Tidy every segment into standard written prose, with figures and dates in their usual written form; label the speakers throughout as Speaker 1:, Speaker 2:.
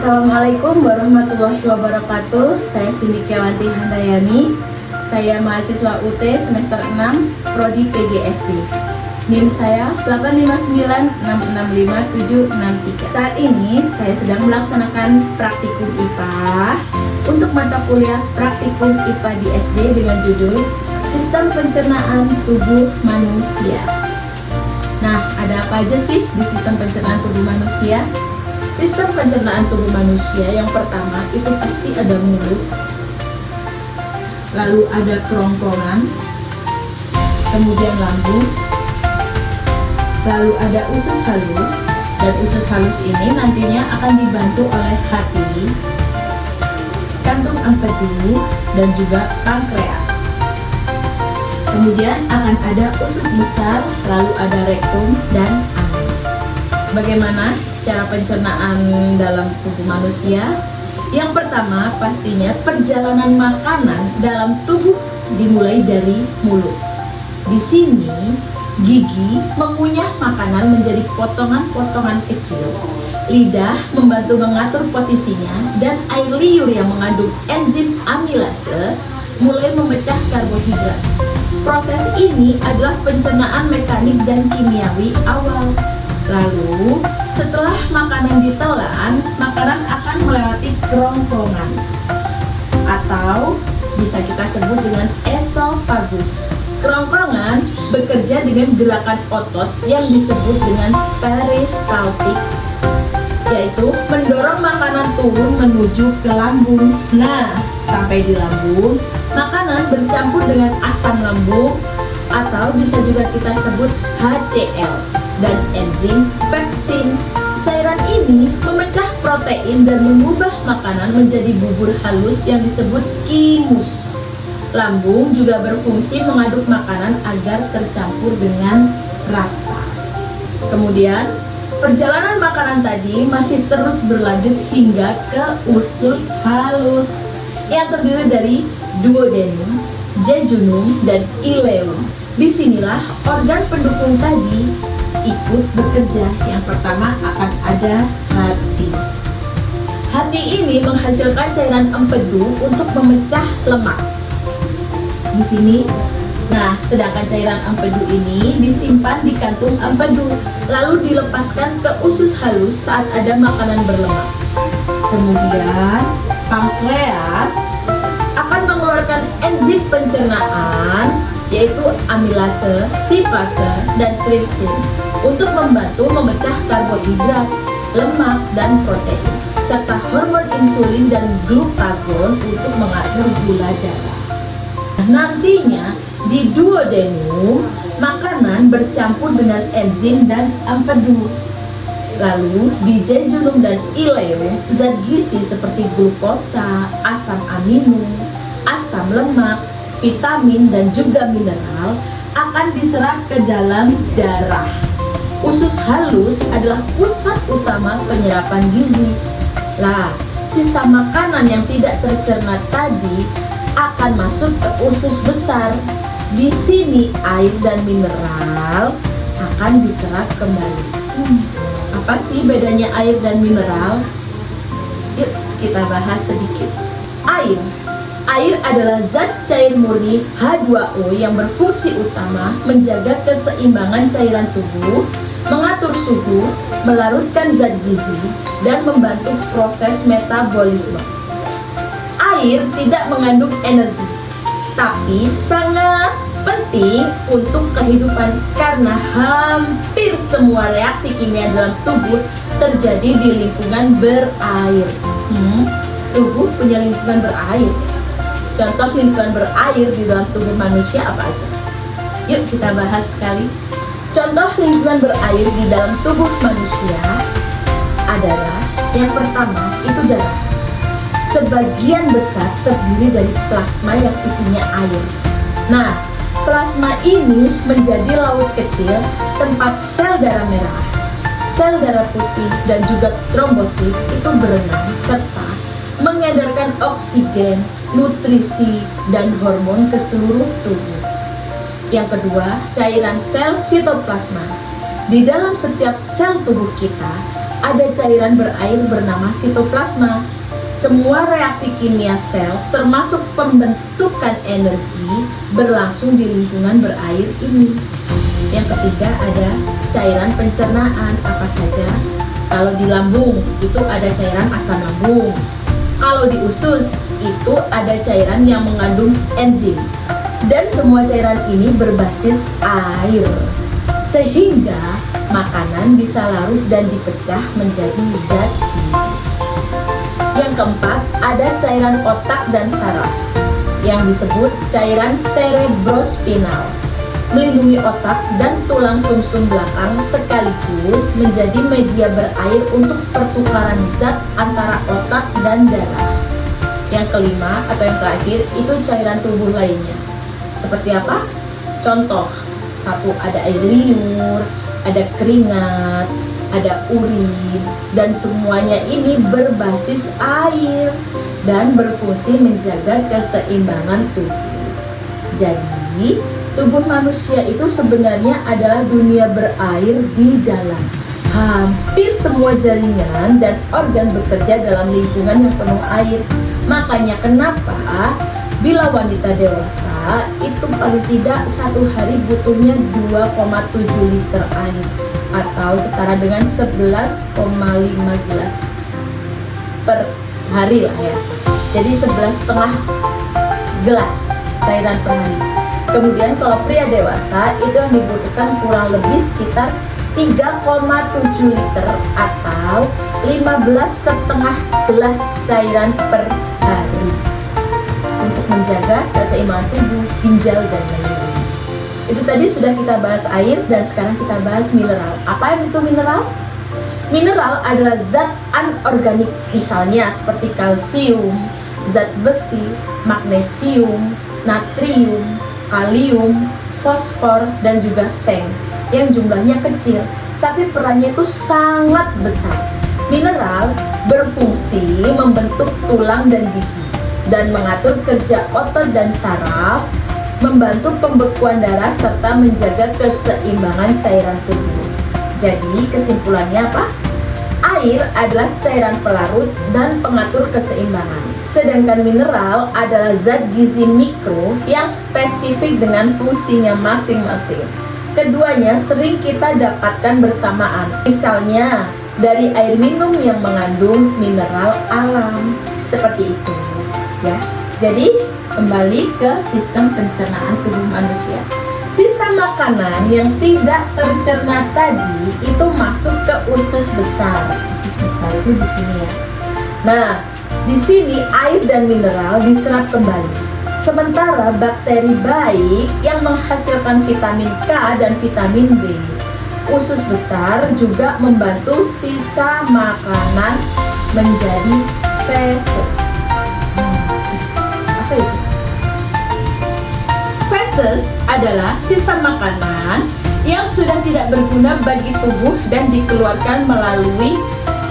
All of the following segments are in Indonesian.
Speaker 1: Assalamualaikum warahmatullahi wabarakatuh. Saya Sindikiawanti Handayani. Saya mahasiswa UT semester 6 Prodi PGSD. NIM saya 859665763. Saat ini saya sedang melaksanakan praktikum IPA untuk mata kuliah praktikum IPA di SD dengan judul Sistem Pencernaan Tubuh Manusia. Nah, ada apa aja sih di sistem pencernaan tubuh manusia? Sistem pencernaan tubuh manusia yang pertama itu pasti ada mulut, lalu ada kerongkongan, kemudian lambung, lalu ada usus halus, dan usus halus ini nantinya akan dibantu oleh hati, kantung empedu, dan juga pankreas. Kemudian akan ada usus besar, lalu ada rektum dan anus. Bagaimana cara pencernaan dalam tubuh manusia? Yang pertama pastinya perjalanan makanan dalam tubuh dimulai dari mulut. Di sini gigi mengunyah makanan menjadi potongan-potongan kecil. Lidah membantu mengatur posisinya dan air liur yang mengandung enzim amilase mulai memecah karbohidrat. Proses ini adalah pencernaan mekanik dan kimiawi awal. Lalu, setelah makanan ditelan, makanan akan melewati kerongkongan atau bisa kita sebut dengan esofagus. Kerongkongan bekerja dengan gerakan otot yang disebut dengan peristaltik, yaitu mendorong makanan turun menuju ke lambung. Nah, sampai di lambung, makanan bercampur dengan asam lambung atau bisa juga kita sebut HCl dan enzim pepsin. Cairan ini memecah protein dan mengubah makanan menjadi bubur halus yang disebut chymus. Lambung juga berfungsi mengaduk makanan agar tercampur dengan rata. Kemudian, perjalanan makanan tadi masih terus berlanjut hingga ke usus halus yang terdiri dari duodenum, jejunum, dan ileum. Disinilah organ pendukung tadi ikut bekerja. Yang pertama akan ada hati. Hati ini menghasilkan cairan empedu untuk memecah lemak. Di sini, nah, sedangkan cairan empedu ini disimpan di kantung empedu, lalu dilepaskan ke usus halus saat ada makanan berlemak. Kemudian, pankreas akan mengeluarkan enzim pencernaan yaitu amilase, lipase, dan tripsin untuk membantu memecah karbohidrat, lemak, dan protein, serta hormon insulin dan glukagon untuk mengatur gula darah. Nantinya di duodenum, makanan bercampur dengan enzim dan empedu. Lalu di jejunum dan ileum, zat gizi seperti glukosa, asam amino, asam lemak, vitamin, dan juga mineral akan diserap ke dalam darah. Usus halus adalah pusat utama penyerapan gizi. Lah, sisa makanan yang tidak tercerna tadi akan masuk ke usus besar. Di sini air dan mineral akan diserap kembali. Apa sih bedanya air dan mineral? Yuk kita bahas sedikit. Air adalah zat cair murni H2O yang berfungsi utama menjaga keseimbangan cairan tubuh, mengatur suhu, melarutkan zat gizi, dan membantu proses metabolisme. Air tidak mengandung energi, tapi sangat penting untuk kehidupan karena hampir semua reaksi kimia dalam tubuh terjadi di lingkungan berair. Tubuh punya lingkungan berair. Contoh lingkungan berair di dalam tubuh manusia apa aja? Yuk kita bahas sekali. Contoh lingkungan berair di dalam tubuh manusia adalah yang pertama itu darah. Sebagian besar terdiri dari plasma yang isinya air. Nah, plasma ini menjadi laut kecil tempat sel darah merah, sel darah putih, dan juga trombosit itu berenang serta mengedarkan oksigen, nutrisi, dan hormon ke seluruh tubuh. Yang kedua, cairan sel sitoplasma. Di dalam setiap sel tubuh kita ada cairan berair bernama sitoplasma. Semua reaksi kimia sel, termasuk pembentukan energi, berlangsung di lingkungan berair ini. Yang ketiga ada cairan pencernaan. Apa saja? Kalau di lambung itu ada cairan asam lambung. Kalau di usus itu ada cairan yang mengandung enzim. Dan semua cairan ini berbasis air, sehingga makanan bisa larut dan dipecah menjadi zat gizi. Yang keempat, ada cairan otak dan saraf yang disebut cairan cerebrospinal, melindungi otak dan tulang sumsum belakang sekaligus menjadi media berair untuk pertukaran zat antara otak dan darah. Yang kelima atau yang terakhir itu cairan tubuh lainnya. Seperti apa? Contoh, satu ada air liur, ada keringat, ada urin, dan semuanya ini berbasis air dan berfungsi menjaga keseimbangan tubuh. Jadi, tubuh manusia itu sebenarnya adalah dunia berair di dalam. Hampir semua jaringan dan organ bekerja dalam lingkungan yang penuh air. Makanya kenapa bila wanita dewasa itu paling tidak satu hari butuhnya 2,7 liter air atau setara dengan 11,5 gelas per hari lah ya. Jadi 11,5 gelas cairan per hari. Kemudian kalau pria dewasa itu yang dibutuhkan kurang lebih sekitar 3,7 liter atau 15,5 gelas cairan per hari untuk menjaga keseimbangan tubuh, ginjal, dan lain-lain. Itu tadi sudah kita bahas air dan sekarang kita bahas mineral. Apa yang itu mineral? Mineral adalah zat anorganik, misalnya seperti kalsium, zat besi, magnesium, natrium, kalium, fosfor, dan juga seng yang jumlahnya kecil tapi perannya itu sangat besar. Mineral berfungsi membentuk tulang dan gigi dan mengatur kerja otot dan saraf, membantu pembekuan darah serta menjaga keseimbangan cairan tubuh. Jadi kesimpulannya apa? Air adalah cairan pelarut dan pengatur keseimbangan. Sedangkan mineral adalah zat gizi mikro yang spesifik dengan fungsinya masing-masing. Keduanya sering kita dapatkan bersamaan. Misalnya dari air minum yang mengandung mineral alam. Seperti itu. Ya, jadi kembali ke sistem pencernaan tubuh manusia. Sisa makanan yang tidak tercerna tadi itu masuk ke usus besar. Usus besar itu di sini ya. Nah, di sini air dan mineral diserap kembali. Sementara bakteri baik yang menghasilkan vitamin K dan vitamin B. Usus besar juga membantu sisa makanan menjadi feses. Apa itu? Feses adalah sisa makanan yang sudah tidak berguna bagi tubuh dan dikeluarkan melalui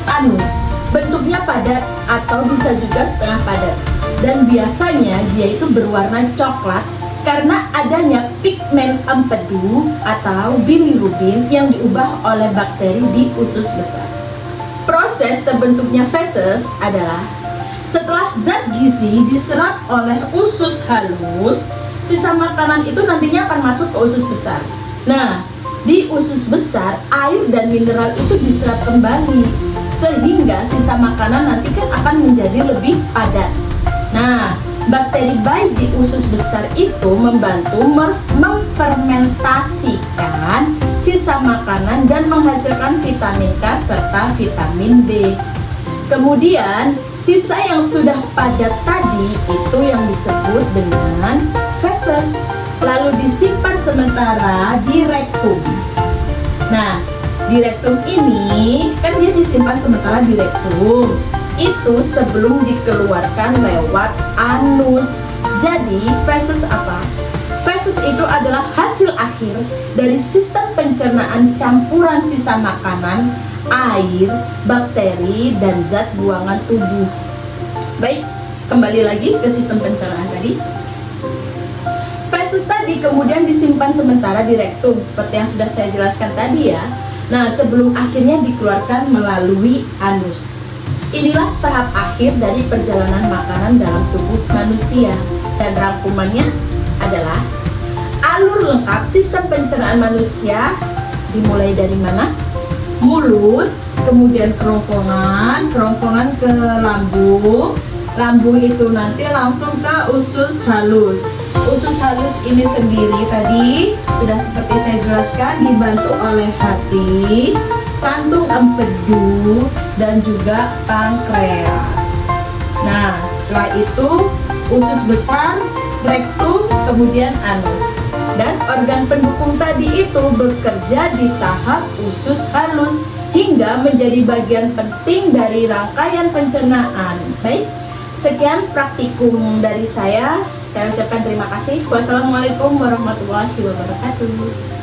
Speaker 1: anus. Bentuknya padat atau bisa juga setengah padat, dan biasanya dia itu berwarna coklat karena adanya pigmen empedu atau bilirubin yang diubah oleh bakteri di usus besar. Proses terbentuknya feses adalah setelah zat gizi diserap oleh usus halus, sisa makanan itu nantinya akan masuk ke usus besar. Nah, di usus besar air dan mineral itu diserap kembali sehingga sisa makanan nanti kan akan menjadi lebih padat. Nah, bakteri baik di usus besar itu membantu memfermentasikan sisa makanan dan menghasilkan vitamin K serta vitamin B. Kemudian, sisa yang sudah padat tadi itu yang disebut dengan feses, lalu disimpan sementara di rektum. Nah, di rektum ini kan dia disimpan sementara di rektum itu sebelum dikeluarkan lewat anus. Jadi feses apa? Feses itu adalah hasil akhir dari sistem pencernaan campuran sisa makanan, air, bakteri, dan zat buangan tubuh. Baik, kembali lagi ke sistem pencernaan tadi. Feses tadi kemudian disimpan sementara di rektum seperti yang sudah saya jelaskan tadi ya. Nah, sebelum akhirnya dikeluarkan melalui anus. Inilah tahap akhir dari perjalanan makanan dalam tubuh manusia. Dan rangkumannya adalah alur lengkap sistem pencernaan manusia dimulai dari mana? Mulut, kemudian kerongkongan, kerongkongan ke lambung, lambung itu nanti langsung ke usus halus. Usus halus ini sendiri tadi sudah seperti saya jelaskan dibantu oleh hati, kantung empedu, dan juga pankreas. Nah, setelah itu usus besar, rektum, kemudian anus. Dan organ pendukung tadi itu bekerja di tahap usus halus hingga menjadi bagian penting dari rangkaian pencernaan. Baik, sekian praktikum dari saya. Saya ucapkan terima kasih. Wassalamualaikum warahmatullahi wabarakatuh.